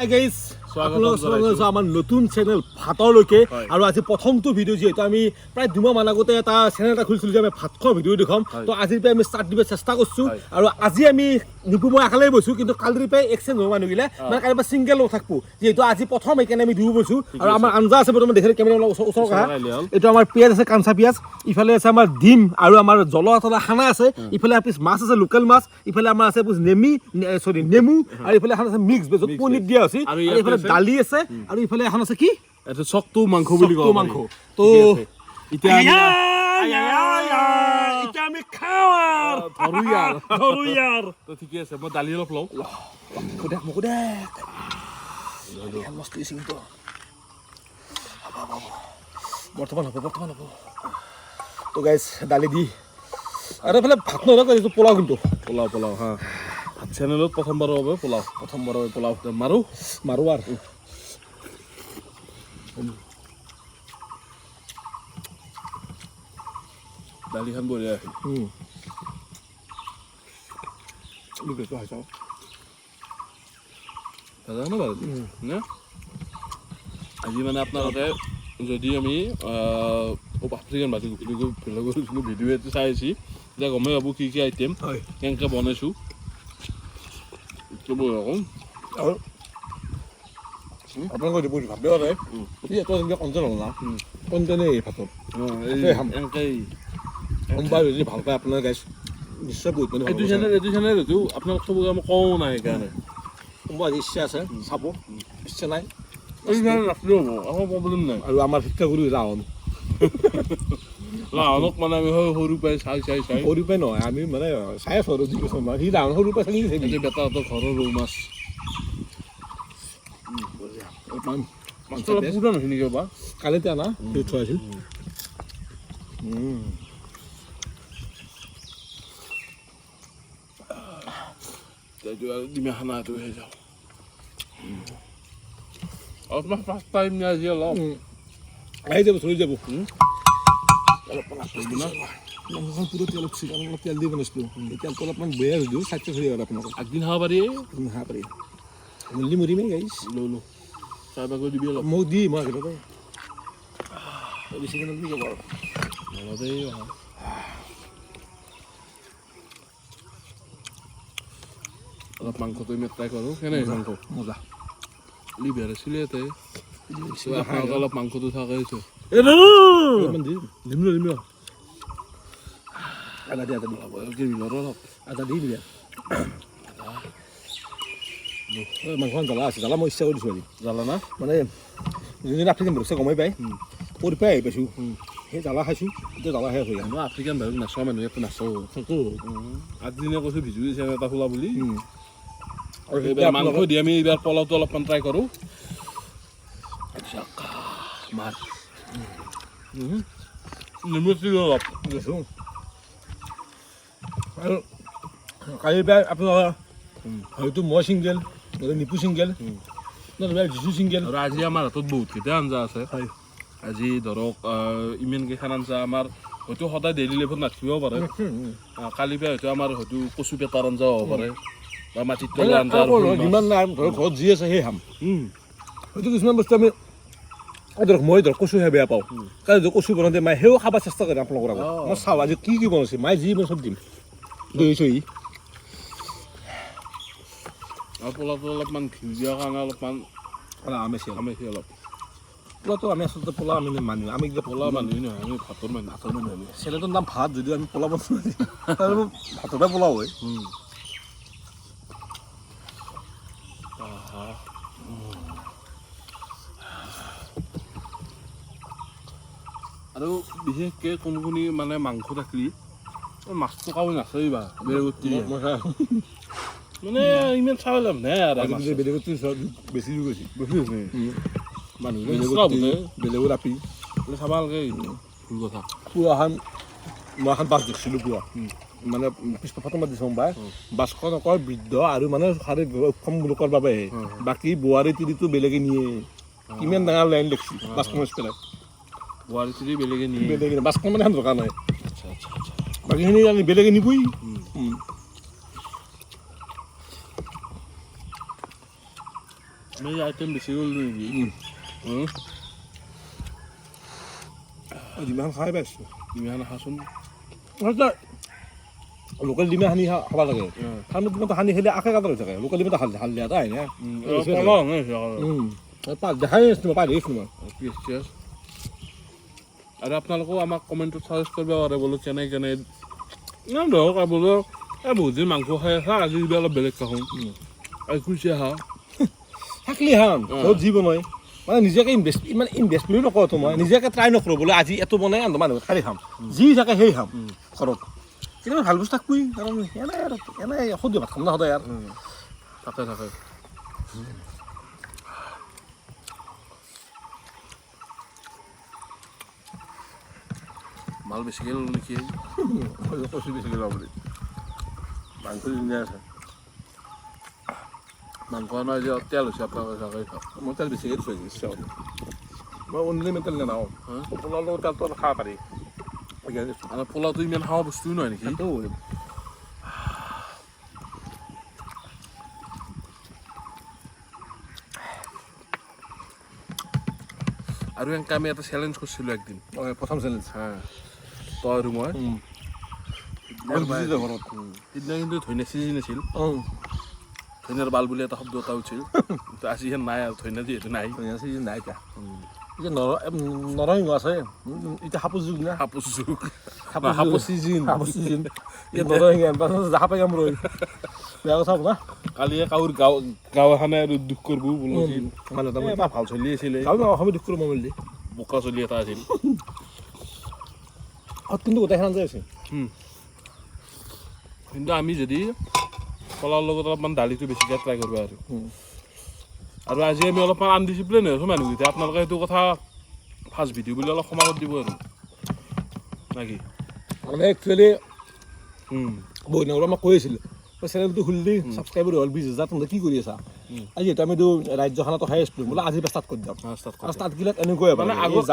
Hi guys, আমাৰ নতুন channel ভাতৰলৈকে আৰু আজি প্ৰথমটো ভিডিঅ' যিহেতু আমি প্ৰায় 2 মাহ মান আগতে এটা চেনেল এটা খুলিছিলোঁ যে আমি ভাত খোৱা ভিডিঅ' দেখাম তো আজিৰ পৰা আমি ষ্টাৰ্ট দিব চেষ্টা কৰিছোঁ আৰু আজি আমি নিপু মই একালে বৈছোঁ কিন্তু কালিৰ পৰা এক্সচেঞ্জ হোৱা মানুহগিলা মানে কালিৰ পৰা চিংগল থাকবো যিহেতু আজি প্ৰথম সেইকাৰণে আমি দুয়ো বৈছোঁ আৰু আমাৰ আঞ্জা আছে বৰ্তমান দেখিলে কেমেৰা ওচৰ কথা এইটো আমাৰ পিঁয়াজ আছে কাঞ্চা পিঁয়াজ ইফালে আছে আমাৰ ডিম আৰু আমাৰ জলা তলা খানা আছে ইফালে এপিচ মাছ আছে লোকেল মাছ ইফালে আমাৰ আছে এপিচ নেমু আৰু ইফালে এখন আছে মিক্স ভেজ পনীৰ দিয়া আছে আৰু ইফালে দালি আছে আৰু ইফালে এখন আছে কি এটা চকটো মাংস বুলি কয় মাংস তো এতিয়া আমি খাওঁ ধৰো ইয়াৰ তো ঠিকে আছে মই দালি অলপ লওঁ মুকুদেক বৰ্তমান হ'ব তো গাইজ দালি দি আৰু এইফালে ভাত নহয় এইটো পোলাও কিন্তু পোলাও হা চেনেলত প্ৰথমবাৰৰ বাবে পোলাও মাৰো আৰু দালিখন বঢ়িয়া নাজানো বাৰু নে আজি মানে আপোনালোকে যদি আমি আফ্ৰিকান ভাজি ভিডিঅ' এটা চাই আছি তেতিয়া গমেই পাব কি আইটেম কেনেকৈ বনাইছোঁ আৰু আপোনালোকৰ যিবোৰ ভাবিব নাই এইটো এনেকৈ কণ্টেণ্ট হ'ল না কণ্টেণ্টেই এই ভাতত সোমবাৰ যদি ভাল পায় আপোনাৰ গাইছ নিশ্চয় বহুত মানে এইটো চেনেল এইটো আপোনালোক চবকে আমি কওঁ নাই সেইকাৰণে সোমবাৰ আজি ইচ্ছা আছে চাব ইচ্ছা নাই এই চেনেল ৰাখিলেও হ'ব আমাৰ প্ৰব্লেম নাই আৰু আমাৰ শিক্ষাগুৰু ৰাৱণ ৰাৱণক মানে আমি সৰু পৰাই চাই সৰু পৰাই নহয় আমি মানে চাই আছোঁ আৰু সি ৰাৱণ সৰু পৰাই চাই বেটাহঁতৰ ঘৰৰ ৰৌ মাছ পুৰা নহয় নেকি বা কালিতে আনা থোৱা আছিল ডিমা খানাটো হৈ যাওঁ অলপমান ফাৰ্ষ্ট টাইম আজি অলপ আহি যাব চলি যাব মাংসখন পুরো তেল উঠছে কারণ অলপ তেল দিয়ে বনাইছিলোঁ এই তেলটো অলপমান বেয়া হৈ দিওঁ চাইড চলি গ'ল আপোনালোকক আগদিন খাব পাৰি খাব পাৰি মল্লি মৰিমেই গাইছ লৈ চাই বাগৈ দিবি অলপ মোক দি মই আগতে বেছিকৈ নদী যাব আৰু অলপেই অলপ মাংসটো আমি ট্ৰাই কৰোঁ কেনেকৈ মাংস মজা লিভাৰ আছিলে ইয়াতে আপোনালোকে অলপ মাংসটো থাকে দিম আদা দি অলপ আদা দি দিবি মাংসখন জ্বলা আছে জ্বলা মই ইচ্ছা কৰি দিছোঁ আজি জ্বালা না মানে যোনদিনা আফ্ৰিকান বস্তু গমেই পায় পৰি পাই আহি পাইছোঁ সেই জ্বালা খাইছোঁ এতিয়া জ্বালা খাই আছোঁ মই আফ্ৰিকান বাৰু নাচাওঁ মানুহ একো নাচাওঁ আগদিনা কৈছোঁ ভিজু চেনেল এটা খোলা বুলি আৰু সেইবাৰ মাংস দি আমি এইবাৰ পোলাওটো অলপমান ট্ৰাই কৰোঁ মাৰ নেমু অলপ দিছোঁ আৰু কালিৰ পৰা আপোনাৰ হয়তো মই ছিংগেল নহ'লে নিপু ছিংগেল নহ'লে যিচু ছিংগেল আৰু আজি আমাৰ হাতত বহুতকেইটা আঞ্জা আছে হয় আজি ধৰক ইমানকেইখন আঞ্জা আমাৰ হয়তো সদায় ডেইলি লাইফত নাথাকিবও পাৰে কালিৰ পৰা হয়তো আমাৰ হয়তো কচু পেটাৰ আঞ্জাও হ'ব পাৰে বা মাটিত তলৰ আঞ্জা যিমান নাই ধৰক ঘৰত যি আছে সেই খাম হয়তো কিছুমান বস্তু আমি ধৰক মই ধৰক কচুহে বেয়া পাওঁ কাৰণ কচু বনাওঁতে মায়ে সেও খাব চেষ্টা কৰে আপোনালোকৰ আগত মই চাওঁ আজি কি বনাইছে মায়ে যি বনাই চব দিম দৈ চহি আৰু পোলাওটো অলপমান ঘিউ দিয়াৰ কাৰণে অলপমান আমেছি অলপ পোলাওটো আমি আচলতে পোলাও আমি মানুহ আমি কিবা পোলাও মানুহ নহয় আমি ভাতৰ মানুহ আমি চেনেলটোৰ নাম ভাত যদিও আমি পোলাও বনাওঁ ভাতৰ পৰাই পোলাও হয় আৰু বিশেষকৈ কোনখিনি মানে মাংস থাকিলে মাছটো কাও নাচাৰিবা বেলেগত মানে ইমান চাব লাভ নাই আৰু বেলেগত বেছি গৈছে মানুহ বেলেগত আপি চাব লাগে ভুল কথা পুৱাখন মই এখন বাছ দেখিছিলোঁ পুৱা মানে পিছপা ফটো মাতিছোঁ বাই বাছখন অকল বৃদ্ধ আৰু মানে শাৰীৰিক লোকৰ বাবেহে বাকী বোৱাৰী তিৰিটো বেলেগে নিয়ে কিমান ডাঙৰ লাইন দেখিছোঁ বাছখন পেলাই বোৱাৰী তিৰি বেলেগে নিয়ে বাছখন মানে এখন দোকান হয় আচ্ছা বাকীখিনি আমি বেলেগে নিবই আমি আইটেম বেছি গ'লো নেকি যিমান খাই পাইছোঁ ইমান খাচোন লোকেল ডিমে সানি খাব লাগে ঠাণ্ডা দিনতো সানি খেলে আশে কাটা হৈ থাকে লোকেল ডিমটো হালধীয়া এটা আহে দেখাই আছিলোঁ পাই দেখিছোঁ মই আৰু আপোনালোকেও আমাক কমেণ্টত চাজেষ্ট কৰিব পাৰে বোলো কেনে ধৰক বোলো বহুত দিন মাংস খাই আছা আজি কিবা অলপ বেলেগ খাওঁ আজি কুচিয়া খাওঁ থাকলি হান ঘৰত যি বনাই মানে নিজকে ইনভেষ্ট বুলিও নকওঁ মই নিজকে ট্ৰাই নকৰোঁ বোলে আজি এইটো বনাই আন মানুহ খালি খাম যি থাকে সেই খাম ঘৰত কিন্তু ভাল বস্তু থাকবই কাৰণ এনেই সদ্য ভাত খাম না সদায় আৰু থাকে মাল বেছিকৈ ল'লোঁ নেকি কৈছোঁ বেছিকৈ লওঁ বুলি মাংস ধুনীয়া আছে মাংস নহয় যে তেল হৈছে আপোনালোকে চাকৰি খাওক মই তেল বেছিকৈ দিছোঁ ইচ্ছা হ'ল মই অনলি তেল নানাওঁ পোলাও লগত তেলটো খাব পাৰি আৰু পোলাওটো ইমান খাৱা বস্তুও নহয় নেকি আৰু এনেকৈ আমি এটা চেলেঞ্জ কৰিছিলোঁ একদিন প্ৰথম চেলেঞ্জ তই আৰু মই ঘৰত সিদিনা কিন্তু ধনিয়া চিজি নাছিল ধনিয়াৰ বাল বুলি এটা শব্দ এটা উঠিছিল কিন্তু আজি হেন নাই আৰু ধনিয়া যিহেতু নাই ধনিয়া চিজন নাই এতিয়া এতিয়া নৰসিংহ আছে এতিয়া হাপুচ যুগ না হাপুচ যুগ হাপুচ চিজন এতিয়া নৰসিংহ জাহা পাই কাম ৰৈ বেয়া কথা হ'ব না কালিয়ে কাউৰ গাঁও এখনে আৰু দুখ কৰিব বোলো এটা ভাল চলি আছিলে অসমীয়া দুখ কৰিব মিলি বোকা চলি এটা আছিল কিন্তু গোটেইখন যে আছে কিন্তু আমি যদি পোলাওৰ লগত অলপমান দালিটো বেছিকৈ ট্ৰাই কৰিব আৰু আজি আমি অলপমান আনডিচিপ্লিন হৈ আছোঁ মানুহকেইটা আপোনালোকে সেইটো কথা ফাৰ্ষ্ট ভিডিঅ' বুলি অলপ সমাজত দিব আৰু নাকি মানে একচুৱেলি বহুত দিনৰ পৰা মই কৈ আছিলোঁ চেনেলটো খুলি ছাবস্ক্ৰাইবাৰ হ'ল 20,000 তহঁতে কি কৰি আছা আজি যিহেতু আমিতো ৰাজ্যখনতো হাই আছিলোঁ বোলে আজি ষ্টাৰ্ট কৰি যাম ষ্টাৰ্টবিলাক এনেকুৱাই মানে আগত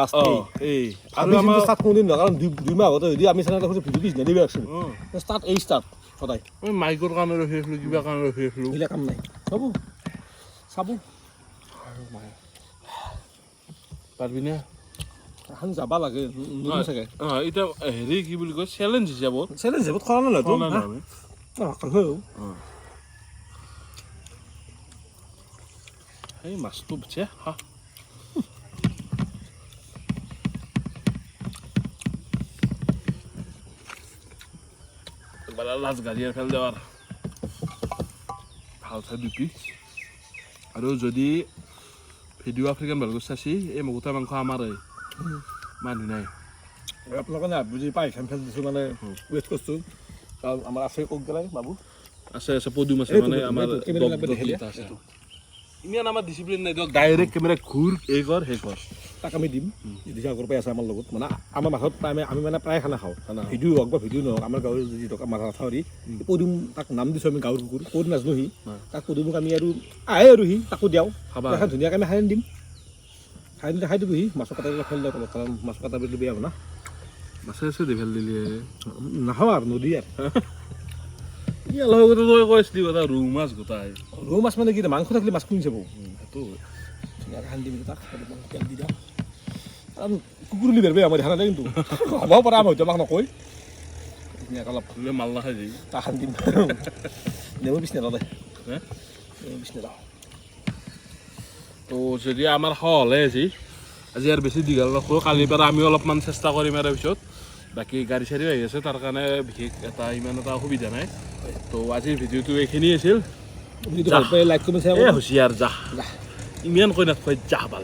আৰু আমাৰ ষ্টাৰ্ট কোনোদিন নহয় কাৰণ 2 মাহ আগতে যদি আমি চেনেলটো খুলি ভিডিঅ' পিছ নিদিবি আছিলোঁ ষ্টাৰ্ট সদায় মাইকৰ কাৰণে ৰখি আছিলোঁ কিবা কাৰণে ৰখি আছিলোঁ এইবিলাক কাম নাই হ'ব চাব পাৰিবিনে এখন যাব লাগে চাগে এতিয়া হেৰি কি বুলি কয় চেলেঞ্জ হিচাপত কৰা নাই এই মাছটো বুজে হা লাজ গাড়ীয়ে ফেল দেৱাৰ ভাল চাই দুটি আৰু যদি ভিডিঅ' আফ্ৰিকান ভালকৈ চাইছি এই মগুটা মাংস আমাৰে মানুহ নাই আপোনালোকে না বুজি পাই ফেল দিছোঁ মানে ৱেইট কৰিছোঁ আমাৰ আছে কক গেলাই বাবু আছে পদুম আছে মানে আমাৰ ইমান আমাৰ ডিচিপ্লিন নাই দিয়ক ডাইৰেক্ট কেমেৰা ঘূৰ এই কৰ সেই কৰ তাক আমি দিম দিশা আগৰ পৰাই আছে আমাৰ লগত মানে আমাৰ মাছত আমি মানে প্ৰায় খানা খাওঁ ভিডিঅ' হওক বা ভিডিঅ' নহওক আমাৰ গাঁৱৰ যি টকা মাথা থাউৰি পদুম তাক নাম দিছোঁ আমি গাঁৱৰ কুকুৰ ক'ত নাজানো সি তাক পদুমক আমি আৰু আহে আৰু সি তাকো দিওঁ এখন ধুনীয়াকৈ আমি খাই দিম খাই দিব সি মাছৰ কাটা ফেল দিওঁ তলত কাৰণ মাছৰ কাটা বুলি বেয়া হ'ব না মাছে আছে দে ফেল দিলে নাখাওঁ আৰু নদী আৰু কৈছিলি কথা ৰৌ মাছ গোটাই ৰৌ মাছ মানে কি মাংস থাকিলে মাছ খুন্দি চাব সেইটো ধুনীয়াকৈ সানি দিম তাক তেল দি দিওঁ কাৰণ কুকুৰ বুলি বেৰবে আমাৰ দেখা নাই কিন্তু হ'ব পাৰে আমাৰ হয়তো আমাক নকয় ধুনীয়াকৈ অলপ মাল নাখাই যি তাক সানি দিম নেমু পিছ নেদাওঁ দে নেমু পিছ নেদাওঁ তো যদি আমাৰ হ'লে আজি আৰু বেছি দীঘল নকৰোঁ কালিৰ পৰা আমি অলপমান চেষ্টা কৰিম ইয়াৰ পিছত বাকী গাড়ী চাড়ী আহি আছে তাৰ কাৰণে বিশেষ ইমান এটা অসুবিধা নাই তো আজিৰ ভিডিঅ'টো এইখিনি আছিল লাইক কমেণ্ট হুচিয়াৰ যা ইমান কৈ নাথকৈ যা ভাল